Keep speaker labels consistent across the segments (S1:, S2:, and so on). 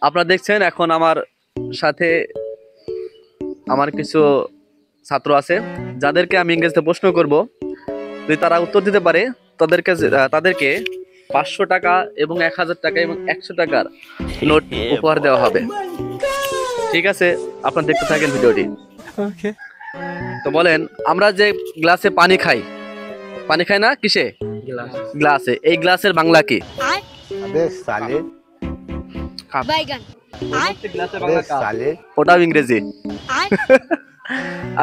S1: আপনারা দেখছেন এখন আমার সাথে আমার কিছু ছাত্র আছে যাদেরকে আমি ইংরেজিতে প্রশ্ন করব। যদি তারা উত্তর দিতে পারে তাদেরকে 500 টাকা এবং 1000 টাকা এবং 100 টাকার নোট উপহার দেওয়া হবে। ঠিক আছে, আপনারা দেখতে থাকেন ভিডিওটি। তো বলেন, আমরা যে গ্লাসে পানি খাই না কিসে? গ্লাসে। এই গ্লাসের বাংলা কি? ওটাও ইংরেজি।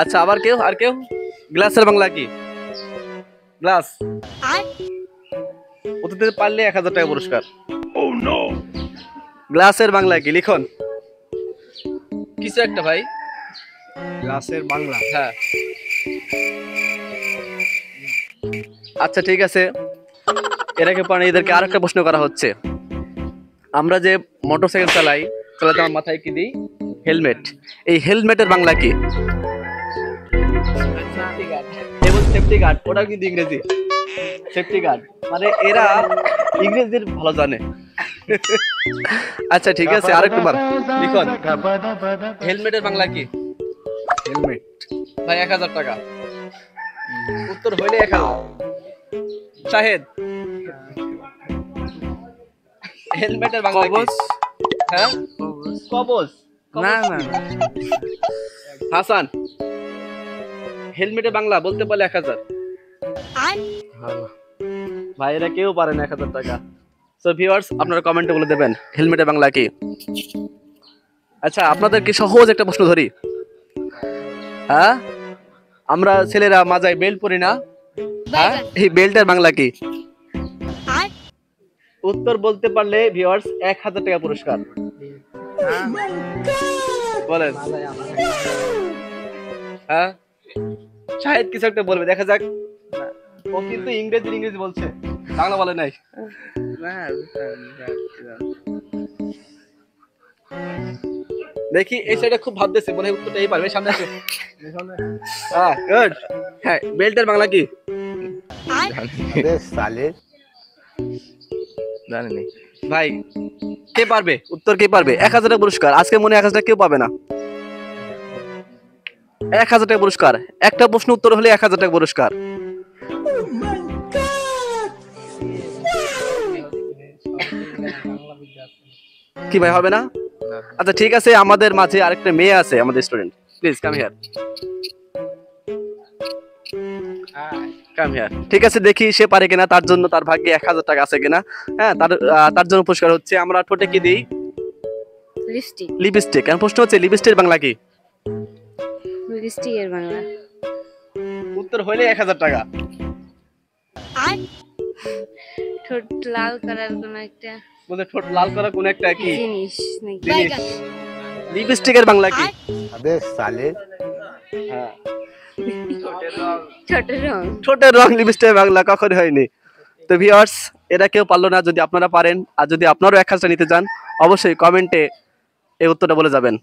S1: আচ্ছা, আর কেউ গ্লাসের বাংলা কি? গ্লাস। উত্তর দিতে পারলে 1000 টাকা পুরস্কার। গ্লাসের বাংলা কি লিখন? কিছু একটা ভাই।
S2: গ্লাসের বাংলা,
S1: হ্যাঁ। আচ্ছা ঠিক আছে, এদেরকে আরেকটা প্রশ্ন করা হচ্ছে। আমরা যে মোটরসাইকেল চালাতে আমার মাথায় কি দিই? হেলমেট। এই হেলমেটের বাংলা কি? Safety guard. ওটা কিন্তু ইংরেজি। সেফটি গার্ড মানে এরা ইংরেজির ভালো জানে। আচ্ছা ঠিক আছে, আরেকবার লিখন। হেলমেটের বাংলা কি?
S2: হেলমেট
S1: ভাই 1000 টাকা। উত্তর হইলে 1000। শাহেদ, হেলমেটের বাংলা কি? হ্যাঁ, কবজ।
S2: না না
S1: হাসান, হেলমেটের বাংলা বলতে পারলে 1000। ভাই এরা কেউ পারে না 1000 টাকা। সো ভিউয়ার্স, আপনারা কমেন্টে বলে দেবেন হেলমেটের বাংলা কি। আচ্ছা, আপনাদের কি সহজ একটা প্রশ্ন ধরি। হ্যাঁ, আমরা ছেলেরা মাজায় বেল্ট পরি না, হ্যাঁ, এই বেল্টের বাংলা কি? উত্তর বলতে পারলে ভিউয়ার্স 1000 টাকা পুরস্কার। বলেন। হ্যাঁ, শাহেদ কিছু একটা বলবে, দেখা যাক। ও কিন্তু ইংরেজি বলছে, বাংলা বলে নাই। দেখি এই সাইডে খুব ভাবতেছে, মনে হয় উত্তরটা এই পারবে। সামনে আসো। হ্যাঁ, গুড। হ্যাঁ, বেল্টের বাংলা কি?
S2: জানি
S1: ভাই কে পারবে? উত্তর কে পারবে? 1000 টাকা পুরস্কার। আজকে মনে 1000 টাকা কেউ পাবে না। 1000 টাকা পুরস্কার। একটা প্রশ্ন উত্তর হলে 1000 টাকা পুরস্কার। কি ভাই, হবে না? আচ্ছা ঠিক আছে, আমাদের মাঝে আরেকটা মেয়ে আছে, আমাদের স্টুডেন্ট। Please come here. ঠিক আছে, দেখি সে পারে কিনা। তার জন্য তার ভাগ্যে 1000 টাকা আছে কিনা। হ্যাঁ, তার জন্য পুরস্কার হচ্ছে আমরা ঠোঁটে কি দিই? লিপস্টিক। এখন প্রশ্ন হচ্ছে লিপস্টিকের বাংলা কি?
S3: লিপস্টিকের বাংলা
S1: উত্তর হইলে 1000 টাকা।
S3: ঠোঁট লাল করার কোন একটা
S1: বলতে ঠোঁট লাল করা কোন একটা কি
S3: জিনিস নাকি?
S1: লিপস্টিকের বাংলা কি? হ্যাঁ, ঠোঁটের রং লিপস্টিকের বাংলা কখনো হয়নি। তো ভিউয়ার্স, এরা কেউ পারলো না। যদি আপনারা পারেন আর যদি আপনারাও 1000 নিতে চান, অবশ্যই কমেন্টে এই উত্তরটা বলে যাবেন।